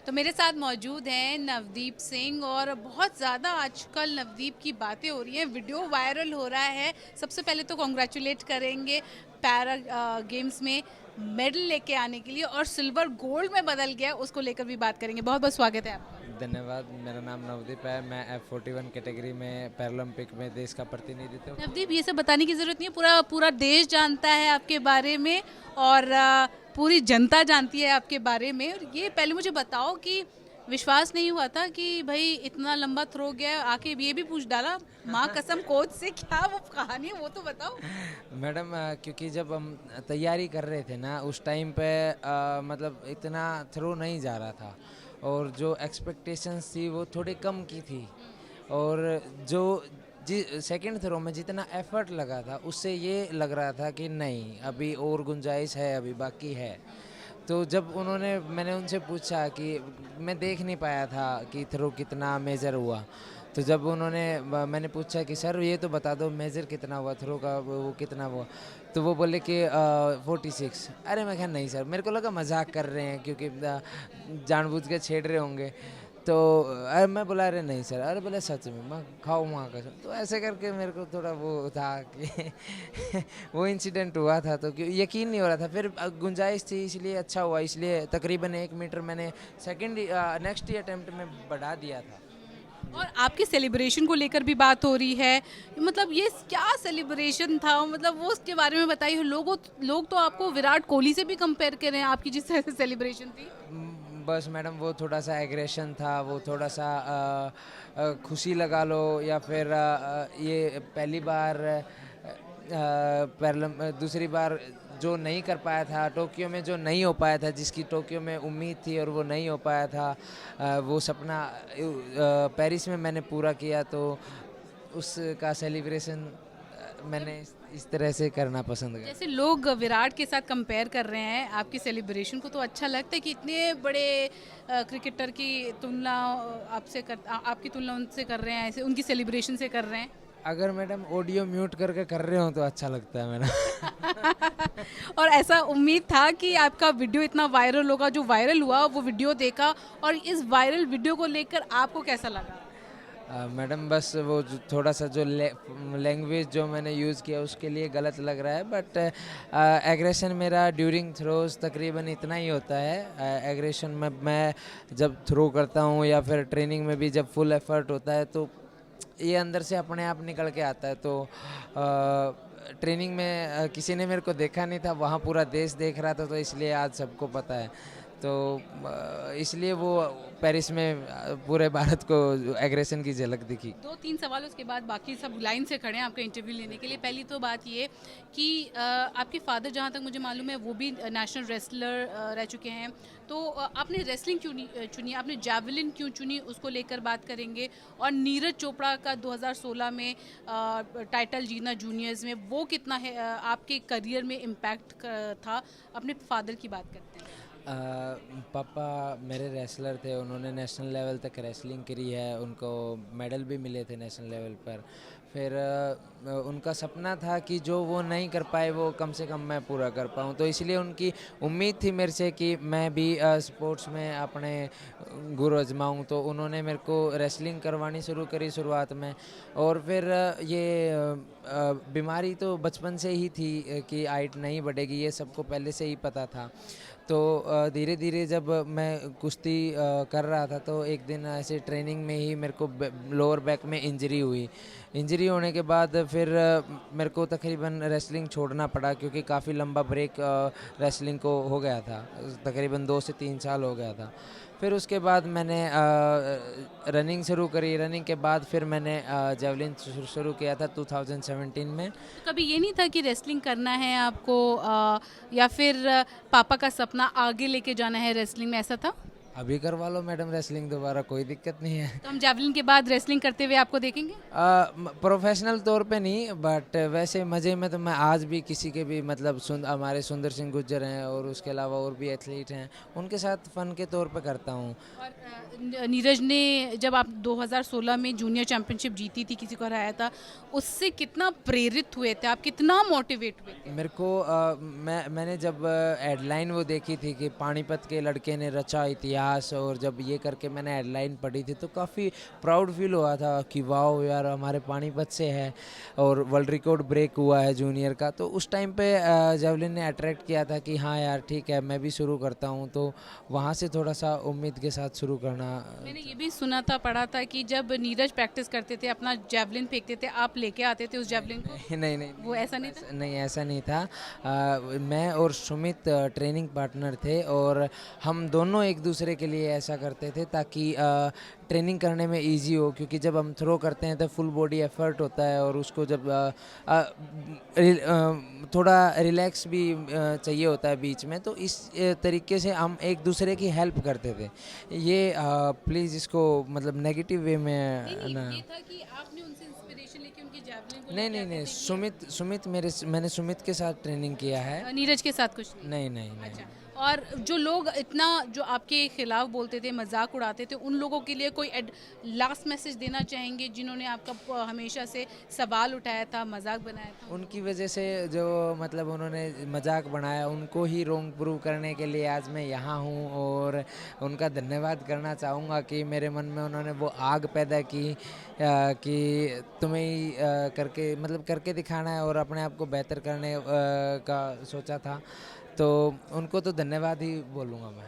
तो मेरे साथ मौजूद हैं नवदीप सिंह और बहुत ज़्यादा आजकल नवदीप की बातें हो रही हैं, वीडियो वायरल हो रहा है। सबसे पहले तो कॉन्ग्रेचुलेट करेंगे पैरा गेम्स में मेडल लेके आने के लिए, और सिल्वर गोल्ड में बदल गया उसको लेकर भी बात करेंगे। बहुत बहुत स्वागत है आपका। धन्यवाद। मेरा नाम नवदीप है। मैं F41 कैटेगरी में पैरालंपिक में देश का प्रतिनिधित्व। नवदीप, ये सब बताने की ज़रूरत नहीं है, पूरा पूरा देश जानता है आपके बारे में, और पूरी जनता जानती है आपके बारे में। और ये पहले मुझे बताओ कि विश्वास नहीं हुआ था कि भाई इतना लंबा थ्रो गया, आके ये भी पूछ डाला माँ कसम कोच से, क्या वो कहानी है वो तो बताओ। मैडम, क्योंकि जब हम तैयारी कर रहे थे ना उस टाइम पे मतलब इतना थ्रो नहीं जा रहा था, और जो एक्सपेक्टेशंस थी वो थोड़ी कम की थी। और जो जी सेकंड थ्रो में जितना एफर्ट लगा था उससे ये लग रहा था कि नहीं, अभी और गुंजाइश है, अभी बाकी है। तो जब मैंने उनसे पूछा कि मैं देख नहीं पाया था कि थ्रो कितना मेजर हुआ। तो जब मैंने पूछा कि सर ये तो बता दो मेजर कितना हुआ थ्रो का, वो कितना हुआ। तो वो बोले कि 46। अरे मैं कहा नहीं सर, मेरे को लगा मजाक कर रहे हैं क्योंकि जानबूझ के छेड़ रहे होंगे। तो अरे मैं बोला अरे नहीं सर, अरे बोले सच में मैं खाओ वहाँ का। तो ऐसे करके मेरे को थोड़ा वो था कि वो इंसिडेंट हुआ था, तो क्यों यकीन नहीं हो रहा था। फिर गुंजाइश थी इसलिए अच्छा हुआ, इसलिए तकरीबन 1 मीटर मैंने सेकंड नेक्स्ट अटेम्प्ट में बढ़ा दिया था। और आपके सेलिब्रेशन को लेकर भी बात हो रही है, मतलब ये क्या सेलिब्रेशन था, मतलब वो उसके बारे में बताइए। लोग तो आपको विराट कोहली से भी कंपेयर करें, आपकी जिस तरह से सेलिब्रेशन थी। बस मैडम वो थोड़ा सा एग्रेशन था, वो थोड़ा सा खुशी लगा लो, या फिर ये पहली बार दूसरी बार जो नहीं कर पाया था टोक्यो में, जो नहीं हो पाया था, जिसकी टोक्यो में उम्मीद थी और वो नहीं हो पाया था, वो सपना पेरिस में मैंने पूरा किया। तो उसका सेलिब्रेशन मैंने इस तरह से करना पसंद किया। जैसे लोग विराट के साथ कंपेयर कर रहे हैं आपकी सेलिब्रेशन को, तो अच्छा लगता है कि इतने बड़े क्रिकेटर की तुलना आपकी तुलना उनसे कर रहे हैं, ऐसे उनकी सेलिब्रेशन से कर रहे हैं। अगर मैडम ऑडियो म्यूट करके कर रहे हो तो अच्छा लगता है मैडम। और ऐसा उम्मीद था कि आपका वीडियो इतना वायरल होगा, जो वायरल हुआ वो वीडियो देखा, और इस वायरल वीडियो को लेकर आपको कैसा लगा। मैडम बस वो थोड़ा सा जो लैंग्वेज जो मैंने यूज़ किया उसके लिए गलत लग रहा है, बट एग्रेशन मेरा ड्यूरिंग थ्रोज तकरीबन इतना ही होता है। एग्रेशन में मैं जब थ्रो करता हूँ या फिर ट्रेनिंग में भी जब फुल एफर्ट होता है तो ये अंदर से अपने आप निकल के आता है। तो ट्रेनिंग में किसी ने मेरे को देखा नहीं था, वहाँ पूरा देश देख रहा था, तो इसलिए आज सबको पता है। तो इसलिए वो पेरिस में पूरे भारत को एग्रेशन की झलक दिखी। दो तीन सवाल उसके बाद बाकी सब लाइन से खड़े हैं आपका इंटरव्यू लेने के लिए। पहली तो बात ये कि आपके फादर, जहाँ तक मुझे मालूम है, वो भी नेशनल रेसलर रह चुके हैं। तो आपने रेसलिंग क्यों नहीं चुनी, आपने जैवलिन क्यों चुनी, उसको लेकर बात करेंगे। और नीरज चोपड़ा का 2016 में टाइटल जीतना जूनियर्स में, वो कितना है आपके करियर में इम्पैक्ट था। अपने फादर की बात करते हैं। पापा मेरे रेसलर थे, उन्होंने नेशनल लेवल तक रेसलिंग करी है, उनको मेडल भी मिले थे नेशनल लेवल पर। फिर उनका सपना था कि जो वो नहीं कर पाए वो कम से कम मैं पूरा कर पाऊँ, तो इसलिए उनकी उम्मीद थी मेरे से कि मैं भी स्पोर्ट्स में अपने गुर आजमाऊँ। तो उन्होंने मेरे को रेसलिंग करवानी शुरू करी शुरुआत में। और फिर ये बीमारी तो बचपन से ही थी कि हाइट नहीं बढ़ेगी, ये सबको पहले से ही पता था। तो धीरे धीरे जब मैं कुश्ती कर रहा था तो एक दिन ऐसे ट्रेनिंग में ही मेरे को लोअर बैक में इंजरी हुई। इंजरी होने के बाद फिर मेरे को तकरीबन रेसलिंग छोड़ना पड़ा, क्योंकि काफ़ी लंबा ब्रेक रेसलिंग को हो गया था, तकरीबन 2 से 3 साल हो गया था। फिर उसके बाद मैंने रनिंग शुरू करी। रनिंग के बाद फिर मैंने जेवलिन शुरू किया था 2017 में। तो कभी ये नहीं था कि रेसलिंग करना है आपको, या फिर पापा का सपना आगे लेके जाना है रेसलिंग में, ऐसा था। अभी करवा लो मैडम रेसलिंग दोबारा, कोई दिक्कत नहीं है। तो हम जैवलिन के बाद रेसलिंग करते हुए आपको देखेंगे। प्रोफेशनल तौर पे नहीं, बट वैसे मज़े में तो मैं आज भी किसी के भी मतलब हमारे सुंदर सिंह गुर्जर हैं और उसके अलावा और भी एथलीट हैं, उनके साथ फ़न के तौर पे करता हूँ। और नीरज ने जब आप 2016 में जूनियर चैंपियनशिप जीती थी, किसी को हराया था, उससे कितना प्रेरित हुए थे आप, कितना मोटिवेट हुए थे। मेरे को मैंने जब हेडलाइन वो देखी थी कि पानीपत के लड़के ने रचा इतिहास, क्लास, और जब ये करके मैंने हेडलाइन पढ़ी थी तो काफ़ी प्राउड फील हुआ था कि वाह यार हमारे पानीपत से है और वर्ल्ड रिकॉर्ड ब्रेक हुआ है जूनियर का। तो उस टाइम पे जेवलिन ने अट्रैक्ट किया था कि हाँ यार ठीक है मैं भी शुरू करता हूँ, तो वहाँ से थोड़ा सा उम्मीद के साथ शुरू करना। मैंने ये भी सुना था, पढ़ा था कि जब नीरज प्रैक्टिस करते थे, अपना जेवलिन फेंकते थे, आप लेके आते थे उस जेवलिन को? नहीं नहीं, वो ऐसा नहीं था? नहीं ऐसा नहीं था। मैं और सुमित ट्रेनिंग पार्टनर थे और हम दोनों एक दूसरे के लिए ऐसा करते थे ताकि ट्रेनिंग करने में इजी हो, क्योंकि जब हम थ्रो करते हैं तो फुल बॉडी एफर्ट होता है और उसको जब थोड़ा रिलैक्स भी चाहिए होता है बीच में, तो इस तरीके से हम एक दूसरे की हेल्प करते थे। ये प्लीज़ इसको मतलब नेगेटिव वे में नहीं, ना। ये था कि आपने उनसे इंस्पिरेशन लेके उनकी जेवलिन को नहीं लेके नहीं आते नहीं, थे कि सुमित मैंने सुमित के साथ ट्रेनिंग किया है। नीरज के साथ कुछ नहीं? नहीं नहीं नहीं। अच्छा। और जो लोग इतना जो आपके खिलाफ बोलते थे, मजाक उड़ाते थे, उन लोगों के लिए कोई लास्ट मैसेज देना चाहेंगे जिन्होंने आपका हमेशा से सवाल उठाया था, मजाक बनाया था? उनकी वजह से जो मतलब उन्होंने मजाक बनाया उनको ही रोंग प्रूव करने के लिए आज मैं यहाँ हूँ, और उनका धन्यवाद करना चाहूँगा कि मेरे मन में उन्होंने वो आग पैदा की कि तुम्हें ही करके मतलब करके दिखाना है और अपने आप को बेहतर करने का सोचा था, तो उनको तो धन्यवाद ही बोलूँगा मैं।